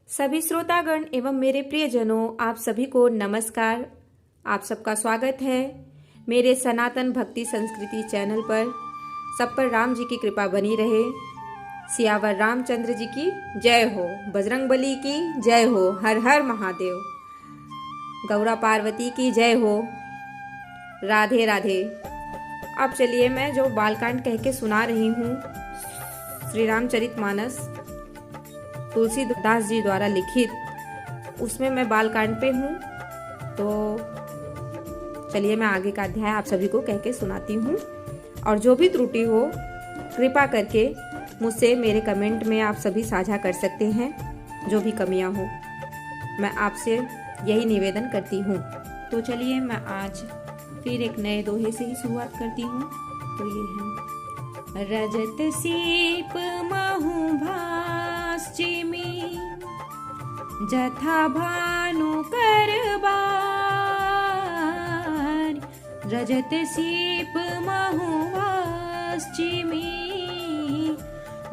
सभी श्रोतागण एवं मेरे प्रियजनों, आप सभी को नमस्कार। आप सबका स्वागत है मेरे सनातन भक्ति संस्कृति चैनल पर। सब पर राम जी की कृपा बनी रहे। सियावर रामचंद्र जी की जय हो, बजरंगबली की जय हो, हर हर महादेव, गौरा पार्वती की जय हो, राधे राधे। अब चलिए मैं जो बालकांड कह के सुना रही हूँ, श्री रामचरितमानस तुलसीदास जी द्वारा लिखित, उसमें मैं बालकांड पे हूँ। तो चलिए मैं आगे का अध्याय आप सभी को कह के सुनाती हूँ। और जो भी त्रुटि हो कृपा करके मुझसे मेरे कमेंट में आप सभी साझा कर सकते हैं। जो भी कमियाँ हो मैं आपसे यही निवेदन करती हूँ। तो चलिए मैं आज फिर एक नए दोहे से ही शुरुआत करती हूँ। तो ये है, रजत सीप महु भास चिमी, जथा भानु करबार। रजत सीप महु भास चिमी,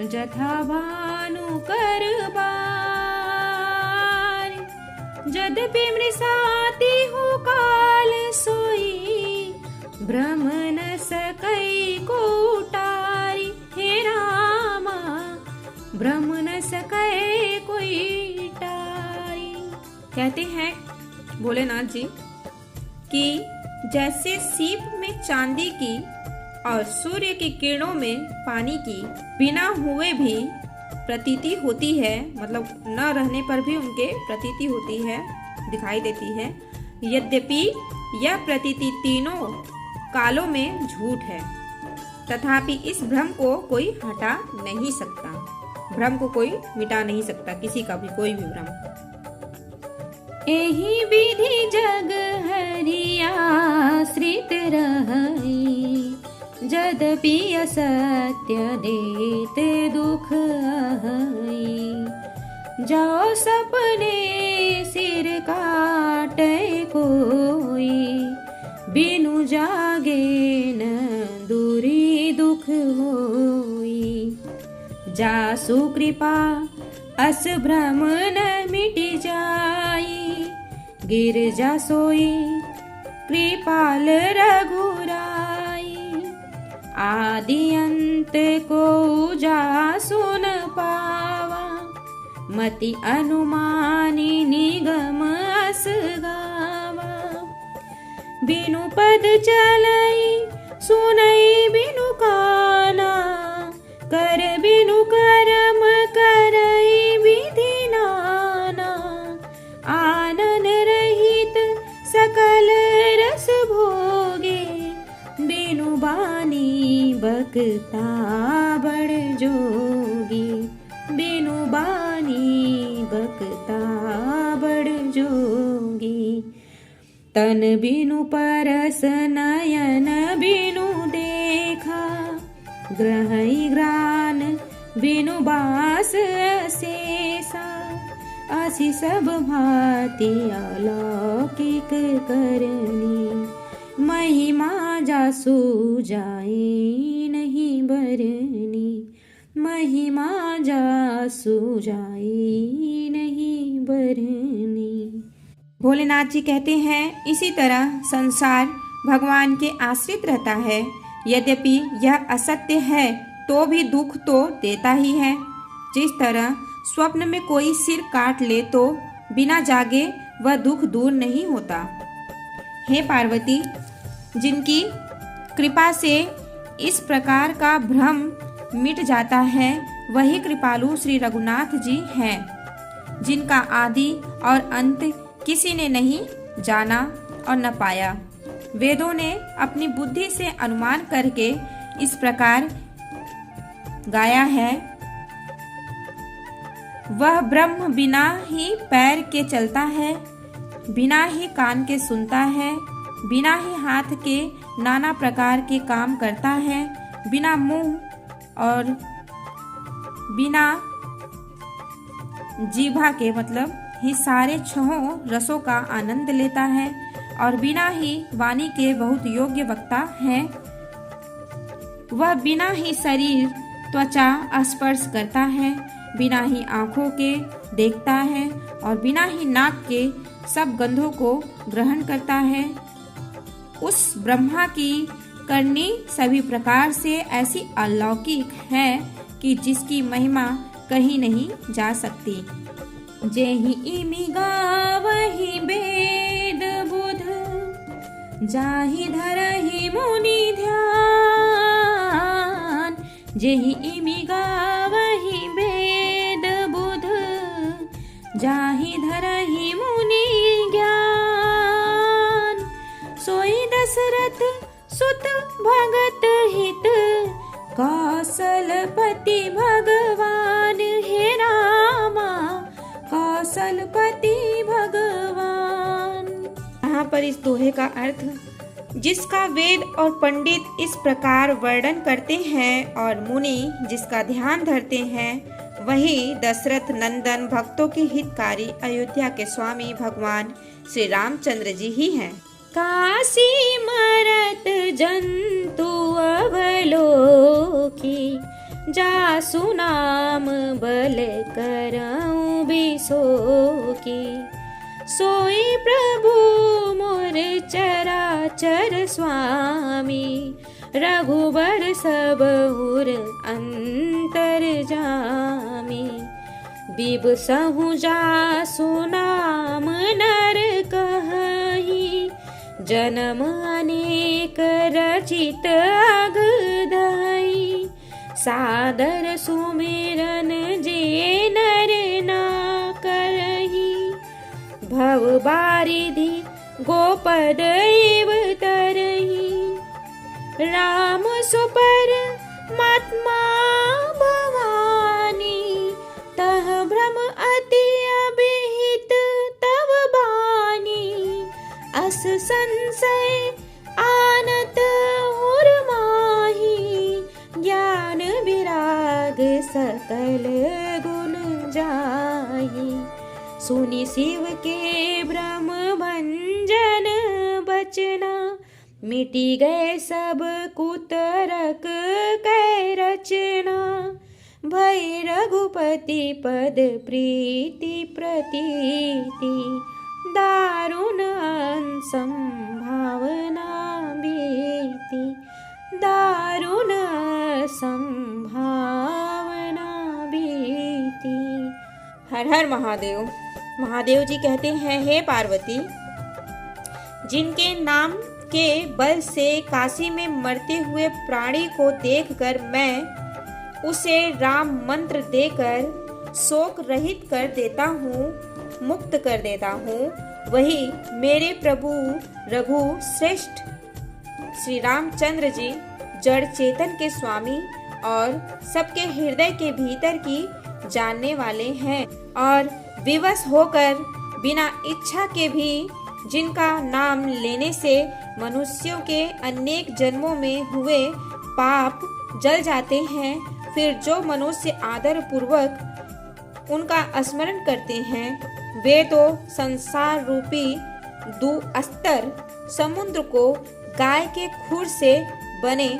जथा भानु करबार। यद्यपि मृषाति हूँ काल सोई, भ्रम न सकै को उटारी। हे रामा, भ्रम न सकै कोई टारी। कहते हैं भोलेनाथ जी कि जैसे सीप में चांदी की और सूर्य की किरणों में पानी की बिना हुए भी प्रतीति होती है, मतलब न रहने पर भी उनके प्रतीति होती है, दिखाई देती है। यद्यपि यह प्रतीति तीनों कालों में झूठ है, तथापि इस भ्रम को कोई हटा नहीं सकता। भ्रम को कोई मिटा नहीं सकता, किसी का भी कोई भी भ्रम। एहि विधि जग हरियाश्रित रहई, यद्यपि असत्य देत दुख अहई। जाओ सपने सिर काटे कोई, बिनु जागे न दूरी दुख होई। जासु कृपा अस भ्रम न मिट जाई, गिर जा सोई कृपाल रघुराई। आदि अंत को जा सुन पावा, मति अनुमानी निगम अस गावा। बिनु पद चलई सुनई बिनु काना, कर बिनु कर्म करई विधि नाना। आनंद रहित सकल रस भोगे, बिनु बानी बकता बड़ जोगी। बिनु बानी बकता बड़ जोगी। तन बिनु परस नयन बिनु देखा, ग्रहई ग्रान बिनु बास अशेषा। असी सब भांति अलौकिक करनी, महिमा जासु जाई नहीं बरनी। महिमा जासु जाई नहीं बरनी। भोलेनाथ जी कहते हैं, इसी तरह संसार भगवान के आश्रित रहता है। यद्यपि यह असत्य है तो भी दुख तो देता ही है। जिस तरह स्वप्न में कोई सिर काट ले तो बिना जागे वह दुख दूर नहीं होता। हे पार्वती, जिनकी कृपा से इस प्रकार का भ्रम मिट जाता है, वही कृपालु श्री रघुनाथ जी हैं, जिनका आदि और अंत किसी ने नहीं जाना और न पाया। वेदों ने अपनी बुद्धि से अनुमान करके इस प्रकार गाया है, वह ब्रह्म बिना ही पैर के चलता है, बिना ही कान के सुनता है, बिना ही हाथ के नाना प्रकार के काम करता है, बिना मुंह और बिना जीभा के मतलब ही सारे छहों रसों का आनंद लेता है, और बिना ही वाणी के बहुत योग्य वक्ता है। वह बिना ही शरीर त्वचा स्पर्श करता है, बिना ही आँखों के देखता है और बिना ही नाक के सब गंधों को ग्रहण करता है। उस ब्रह्मा की करनी सभी प्रकार से ऐसी अलौकिक है कि जिसकी महिमा कहीं नहीं जा सकती। जेहि इमि गावहि वेद बुध, जाहि धरहि मुनि ध्यान। जेहि इमि गावहि वेद बुध, जाहि धरहि मुनि ज्ञान। सोई दशरथ सुत भगत हित, कौशलपति भगवान हे रामा, कौशलपति भगवान। यहाँ पर इस दोहे का अर्थ, जिसका वेद और पंडित इस प्रकार वर्णन करते हैं और मुनि जिसका ध्यान धरते हैं, वही दशरथ नंदन भक्तों के हितकारी अयोध्या के स्वामी भगवान श्री रामचंद्र जी ही हैं। काशी मरत जंतु अवलोकी, जासु नाम बल करऊं बिसोकी। सोई प्रभु मोर चराचर स्वामी, रघुबर सबहुर अंतर जामी। बिबसहु जासु नाम नर कहहि, जन्म अनेक रचित अगधई। सादर सुमिरन जे नर ना करहि, भव बारिधि गोपद एव तरहि। राम सुपर मात्मा भवानी, तह भ्रम अति अभिहित तव बानी। अस संशय आनत उर माही, ज्ञान विराग सकल गुण जाही। सुनि शिव के ब्रह्म भंजन बचना, मिटी गए सब कुतरक कै रचना। भय रघुपति पद प्रीति प्रतीति, दारुण संभावना बीती। दारुण संभावना बीती। हर हर महादेव। महादेव जी कहते हैं, हे पार्वती, जिनके नाम के बल से काशी में मरते हुए प्राणी को देखकर मैं उसे राम मंत्र देकर शोक रहित कर देता हूँ, मुक्त कर देता हूँ, वही मेरे प्रभु रघु श्रेष्ठ श्री रामचंद्र जी जड़ चेतन के स्वामी और सबके हृदय के भीतर की जानने वाले हैं, और विवश होकर बिना इच्छा के भी जिनका नाम लेने से मनुष्यों के अनेक जन्मों में हुए पाप जल जाते हैं। फिर जो मनुष्य आदर पूर्वक उनका स्मरण करते हैं, वे तो संसार रूपी दुअस्तर समुद्र को गाय के खुर से बने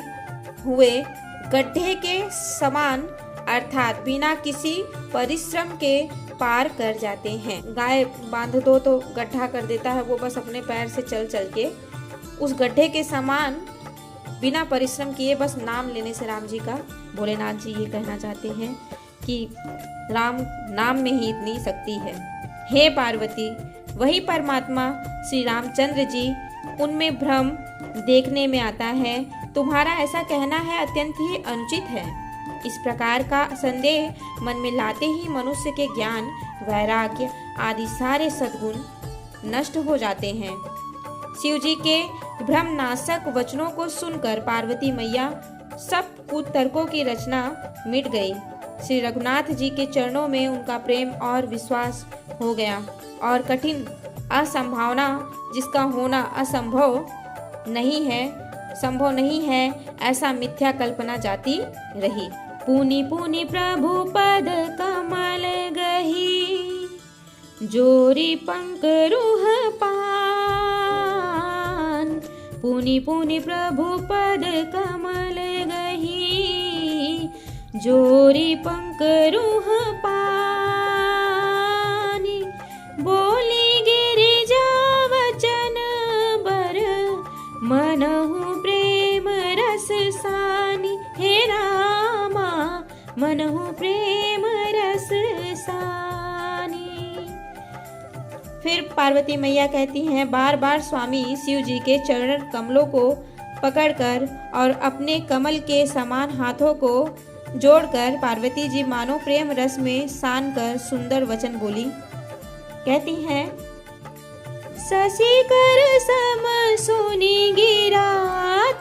हुए गड्ढे के समान अर्थात बिना किसी परिश्रम के पार कर जाते हैं। गाय बांध दो तो गड्ढा कर देता है, वो बस अपने पैर से चल चल के उस गड्ढे के समान बिना परिश्रम किए बस नाम लेने से राम जी का, भोलेनाथ जी ये कहना चाहते हैं कि राम नाम में ही इतनी शक्ति है। हे पार्वती, वही परमात्मा श्री रामचंद्र जी, उनमें भ्रम देखने में आता है। तुम्हारा ऐसा कहना है अत्यंत ही अनुचित है। इस प्रकार का संदेह मन में लाते ही मनुष्य के ज्ञान, वैराग्य आदि सारे सद्गुण नष्ट हो जाते हैं। शिव जी के भ्रमनाशक वचनों को सुनकर पार्वती मैया सब कुतर्कों की रचना मिट गई। श्री रघुनाथ जी के चरणों में उनका प्रेम और विश्वास हो गया और कठिन असंभावना जिसका होना संभव नहीं है ऐसा मिथ्या कल्पना जाती रही। पुनि पुनि प्रभु पद कमल गही, जोरी पंकरुह पान। पुनि पुनि प्रभु पद कमल गही, जोरी पंकरुह पानी, बोली गिरिजा वचन बर, मनहु प्रेम रस सानी। हे रामा मनहु प्रेम रस सानी। फिर पार्वती मैया कहती हैं, बार बार स्वामी शिव जी के चरण कमलों को पकड़कर और अपने कमल के समान हाथों को जोड़कर पार्वती जी मानो प्रेम रस में सान कर सुंदर वचन बोली। कहती हैं, शशि कर सम सुनी गिरा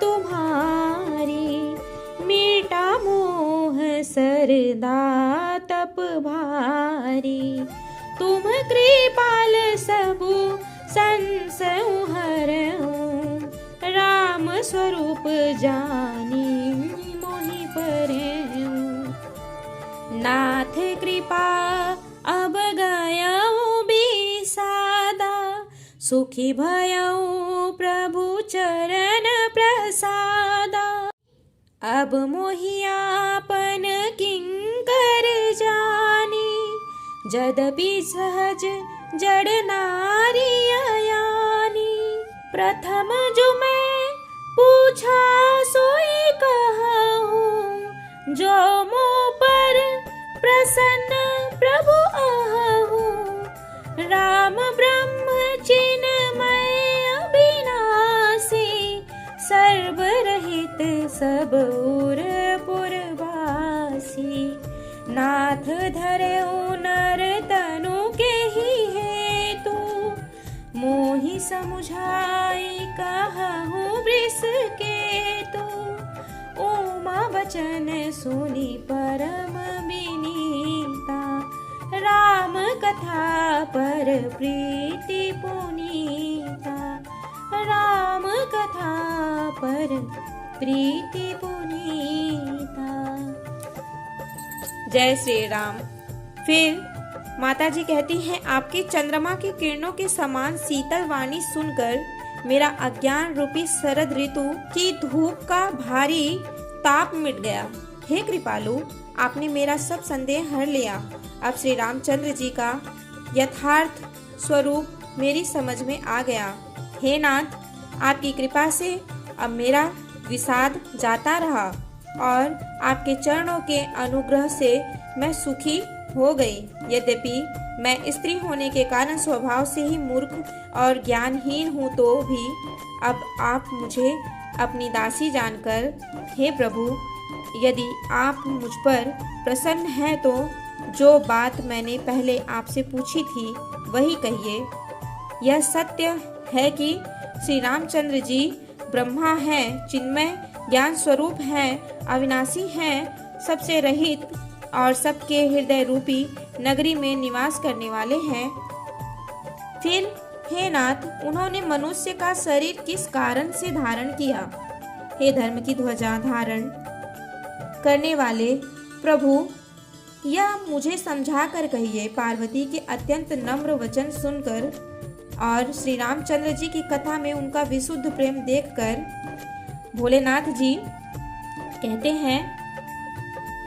तुम्हारी, मीठा मोह सरदा तप भारी। तुम कृपाल सबु संसहु हरऊं, राम स्वरूप जानी मोहि परेऊं। नाथ कृपा अब गयऊं बिसादा, सुखी भयऊं प्रभु चरण प्रसादा। अब मोहि आपन किंकर जानी, यद्यपि सहज जड़ नारी अयानी। प्रथम जो मैं पूछा सोई कहूँ, जो मुँह पर प्रसन्न प्रभु आहूँ। राम ब्रह्म चिन्मय अविनाशी, सर्वरहित सब उर पुरवासी। नाथ धरऊ नर तनु के ही हेतु, मोहि समुझाई कहूँ वृष केतु। उमा वचन सुनी परम विनीता, राम कथा पर प्रीति पुनीता। राम कथा पर प्रीति पुनीता। जय श्री राम। फिर माता जी कहती हैं, आपकी चंद्रमा की किरणों के समान शीतल वाणी सुनकर मेरा अज्ञान रूपी शरद ऋतु की धूप का भारी ताप मिट गया। हे कृपालु, आपने मेरा सब संदेह हर लिया। अब श्री रामचंद्र जी का यथार्थ स्वरूप मेरी समझ में आ गया। हे नाथ, आपकी कृपा से अब मेरा विषाद जाता रहा और आपके चरणों के अनुग्रह से मैं सुखी हो गई। यद्यपि मैं स्त्री होने के कारण स्वभाव से ही मूर्ख और ज्ञानहीन हूँ, तो भी अब आप मुझे अपनी दासी जानकर, हे प्रभु, यदि आप मुझ पर प्रसन्न हैं तो जो बात मैंने पहले आपसे पूछी थी वही कहिए। यह सत्य है कि श्री रामचंद्र जी ब्रह्मा हैं, चिन्मय ज्ञान स्वरूप हैं, अविनाशी हैं, सबसे रहित और सबके हृदय रूपी नगरी में निवास करने वाले हैं। फिर हे नाथ, उन्होंने मनुष्य का शरीर किस कारण से धारण किया? हे धर्म की ध्वजा धारण करने वाले प्रभु, यह मुझे समझा कर कहिए। पार्वती के अत्यंत नम्र वचन सुनकर और श्री रामचंद्र जी की कथा में उनका विशुद्ध प्रेम देखकर भोलेनाथ जी कहते हैं,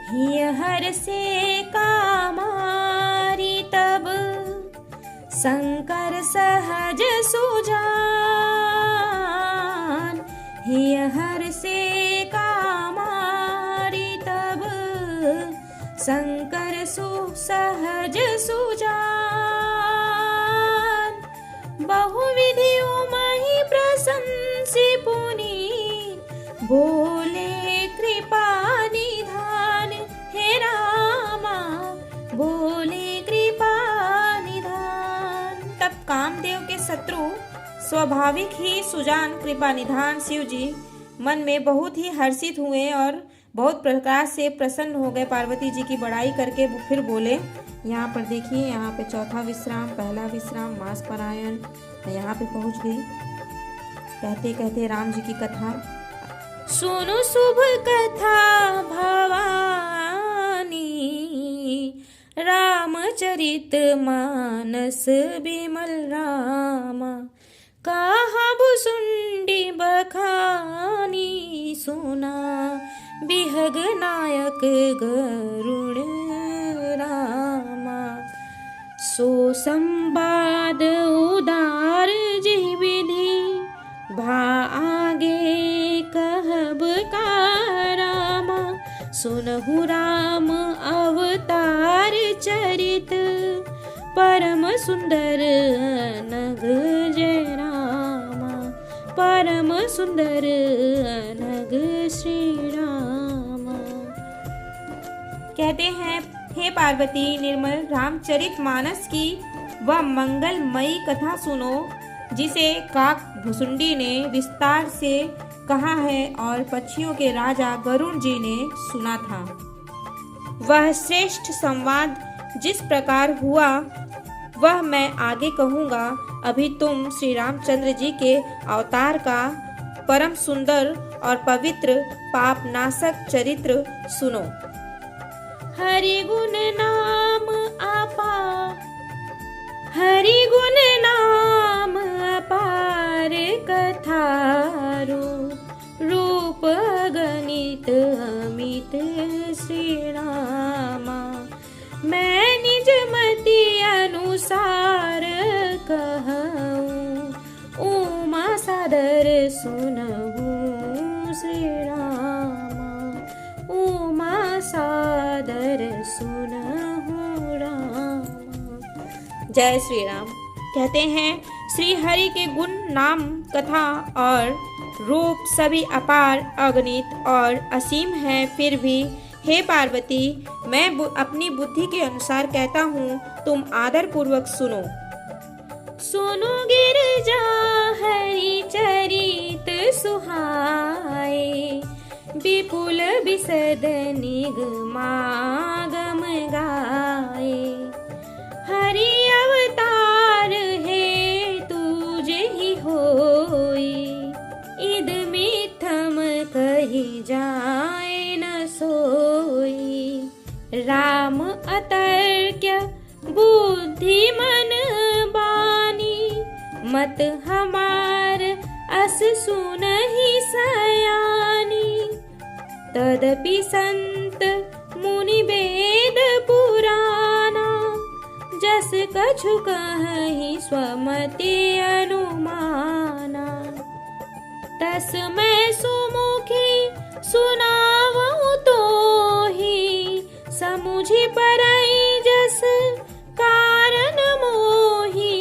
हिय हर से कामारी तब शंकर सहज सुजान। हिय हर से कामारी तब शंकर सहज सुजान। बहुविधि उमहि प्रशंसी पुनीत, बोले कृपा निधान। हे रामा बोले कृपा निधान। तब कामदेव के शत्रु स्वाभाविक ही सुजान कृपा निधान शिव जी मन में बहुत ही हर्षित हुए और बहुत प्रकार से प्रसन्न हो गए। पार्वती जी की बड़ाई करके वो फिर बोले, यहाँ पर देखिए, यहाँ पे चौथा विश्राम, पहला विश्राम, मास परायण, यहाँ पे पहुँच गई। कहते कहते राम जी की कथा सुनो, शुभ कथा भवानी, रामचरित मानस बिमल रामा। कहा भुसुंडी बखानी सुना, बिहग नायक गरुण रामा। सो संवाद उदार जिहि विधि भा आगे कहब का रामा। सुनहु राम अवतार चरित परम सुंदर अनग जय रामा। परम सुंदर अनग श्री रामा। कहते हैं, हे पार्वती, निर्मल रामचरितमानस की वह मंगलमयी कथा सुनो जिसे काक भुसुंडी ने विस्तार से कहा है और पक्षियों के राजा गरुड़ जी ने सुना था। वह श्रेष्ठ संवाद जिस प्रकार हुआ वह मैं आगे कहूँगा। अभी तुम श्री रामचंद्र जी के अवतार का परम सुंदर और पवित्र पापनाशक चरित्र सुनो। हरि गुण नाम अपार, हरि गुण नाम अपार कथारो। रूप गणित अमित श्री रामा। मैं निज मति अनुसार कहूँ, उमा सादर सुनहूँ श्री रामा। उमा सादर सुनहूँ रामा। जय श्री राम। कहते हैं, श्री हरि के गुण नाम कथा और रूप सभी अपार अगणित और असीम है। फिर भी हे पार्वती, मैं अपनी बुद्धि के अनुसार कहता हूँ, तुम आदर पूर्वक सुनो। सुनो गिरजा हरि चरित सुहाए। विपुल विशद निगमागम गाए। हरि अवतार है तुझ ही होई। इद मिथम कही जाए न सोई। राम अतर्क्य बुद्धि मन बानी। मत हमार अस सुनहि सयानी। तदपि संत मुनि वेद पुराना। जस कछु कहि स्वमति अनुमाना। तस मैं सुमुखी सुनावहु तोहि। समुझि परई जस कारण मोहि।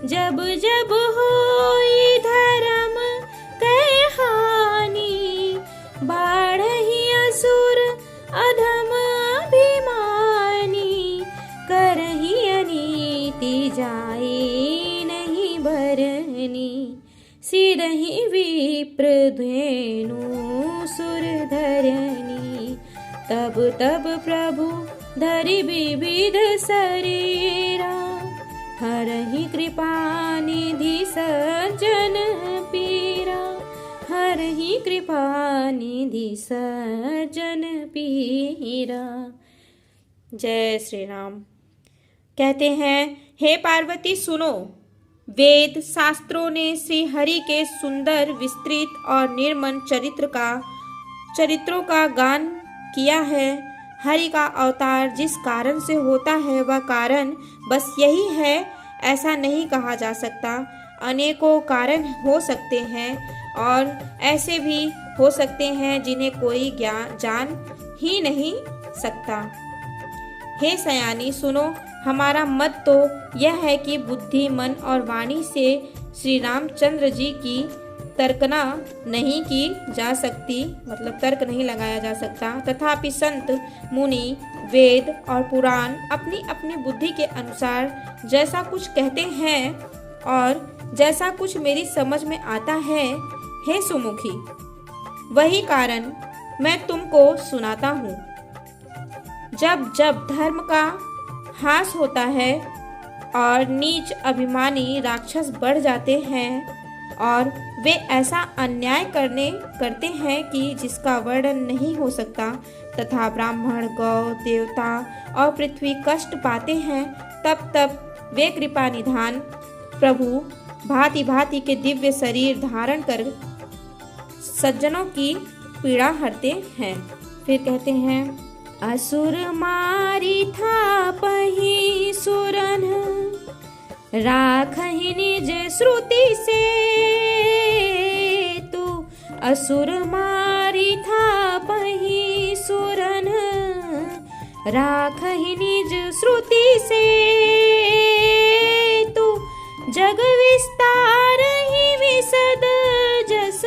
जब जब होई धर्म कै हानि। बाढ़हि असुर अधम अभिमानी। करहि अनीति जाई नहीं बरनी। सिरहि विप्र धेनु सुर धरनी। तब तब प्रभु धरि विविध शरीरा। हरहि कृपा निधि सज्जन पीरा। हरहि कृपा निधि सज्जन पीरा। जय श्री राम। कहते हैं, हे पार्वती सुनो। वेद शास्त्रों ने श्री हरि के सुंदर विस्तृत और निर्मल चरित्रों का गान किया है। हरि का अवतार जिस कारण से होता है वह कारण बस यही है ऐसा नहीं कहा जा सकता। अनेकों कारण हो सकते हैं और ऐसे भी हो सकते हैं जिन्हें कोई जान ही नहीं सकता। हे सयानी सुनो, हमारा मत तो यह है कि बुद्धि मन और वाणी से श्री रामचंद्र जी की तर्कना नहीं की जा सकती, मतलब तर्क नहीं लगाया जा सकता। तथापि संत मुनि वेद और पुराण अपनी अपनी बुद्धि के अनुसार जैसा कुछ कहते हैं और जैसा कुछ मेरी समझ में आता है, हे सुमुखी, वही कारण मैं तुमको सुनाता हूँ। जब जब धर्म का हास होता है और नीच अभिमानी राक्षस बढ़ जाते हैं और वे ऐसा अन्याय करते हैं कि जिसका वर्णन नहीं हो सकता, तथा ब्राह्मण गौ देवता और पृथ्वी कष्ट पाते हैं, तब तब वे कृपा निधान प्रभु भांति भांति के दिव्य शरीर धारण कर सज्जनों की पीड़ा हरते हैं। फिर कहते हैं, असुर मारी था पही सुरन, राखहि निज श्रुति से तू। असुर मारी था पही सुरन, राखहि निज श्रुति से तू। जग विस्तार ही विसद जस,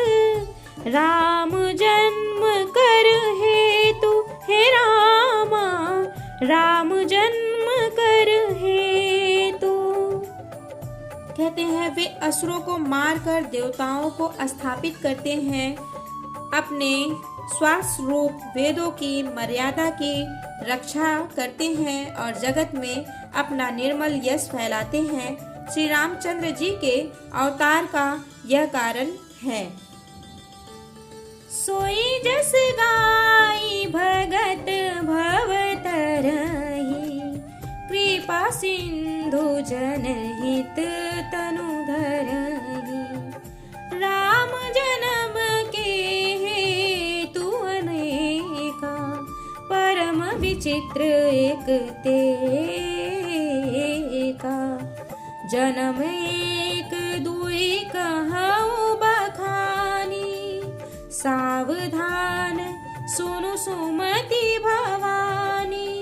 राम जन्म कर हेतु। हे रामा, राम जन्म कर हेतु। कहते हैं, वे असुरों को मारकर देवताओं को स्थापित करते हैं, अपने स्वस्वरूप वेदों की मर्यादा की रक्षा करते हैं और जगत में अपना निर्मल यश फैलाते हैं। श्री रामचंद्र जी के अवतार का यह कारण है। सोई जस गाई भगत भवतरहि, कृपा सिंधु जनहित तनु धरहि। राम जन्म के हेतु अनेका, परम विचित्र एक तेका। जन्म एक दुई कहूँ बखानी, सावधान सुनु सुमति भवानी।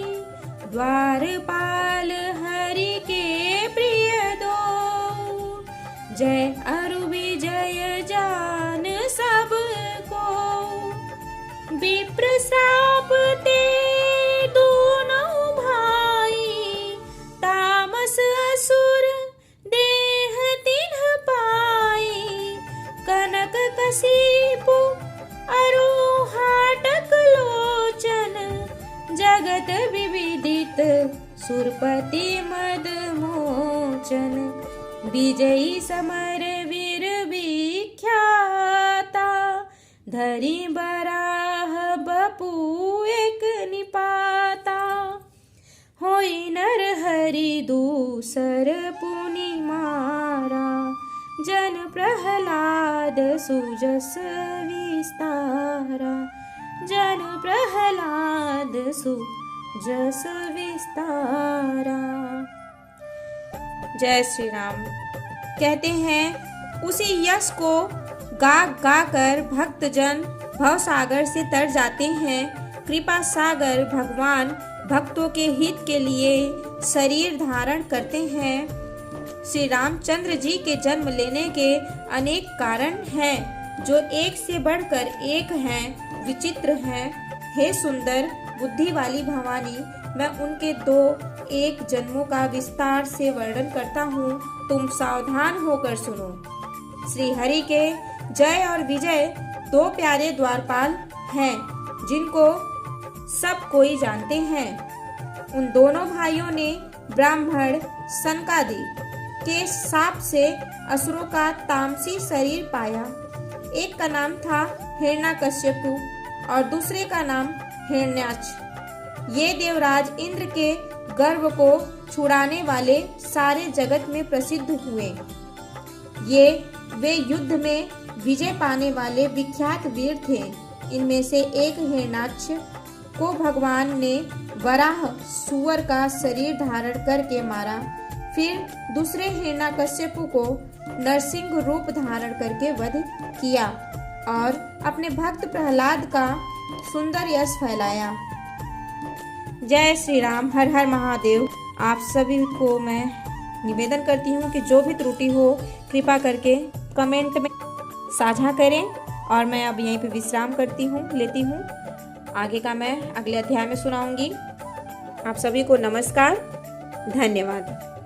द्वारपाल हरि के प्रिय दो, जय अरु विजय जान सबको। विप्र श्राप ते दोनों भाई, तामस असुर देह तिन्ह पाई। कनक कसीपु अरु हाटक लोचन, जगत विविदित सुरपति मद मोचन। विजयी समर वीर विख्याता, धरि बराह बपु एक निपाता। होई नर हरि दूसर पुनि मारा, जन प्रहलाद सुजस विस्तारा। जन प्रहलाद सुजस विस्तारा। जय श्री राम। कहते हैं, उसी यश को गा गा कर भक्तजन भवसागर से तर जाते हैं। कृपा सागर भगवान भक्तों के हित के लिए शरीर धारण करते हैं। श्री रामचंद्र जी के जन्म लेने के अनेक कारण हैं, जो एक से बढ़कर एक हैं, विचित्र हैं। हे सुंदर बुद्धि वाली भवानी, मैं उनके 2-1 जन्मों का विस्तार से वर्णन करता हूँ, तुम सावधान होकर सुनो। श्री हरि के जय और विजय 2 प्यारे द्वारपाल हैं, जिनको सब कोई जानते हैं। उन दोनों भाइयों ने ब्राह्मण सनकादि के शाप से असुरों का तामसी शरीर पाया। एक का नाम था हिरण्यकश्यपु और दूसरे का नाम हिरण्याक्ष। ये देवराज इंद्र के गर्भ को छुड़ाने वाले सारे जगत में प्रसिद्ध हुए। वे युद्ध में विजय पाने वाले विख्यात वीर थे। इनमें से एक हिरण्याक्ष को भगवान ने वराह सुअर का शरीर धारण करके मारा। फिर दूसरे हिरण्यकश्यपु को नरसिंह रूप धारण करके वध किया और अपने भक्त प्रहलाद का सुंदर यश फैलाया। जय श्री राम। हर हर महादेव। आप सभी को मैं निवेदन करती हूँ कि जो भी त्रुटि हो कृपा करके कमेंट में साझा करें और मैं अब यहीं पे विश्राम लेती हूँ। आगे का मैं अगले अध्याय में सुनाऊंगी। आप सभी को नमस्कार, धन्यवाद।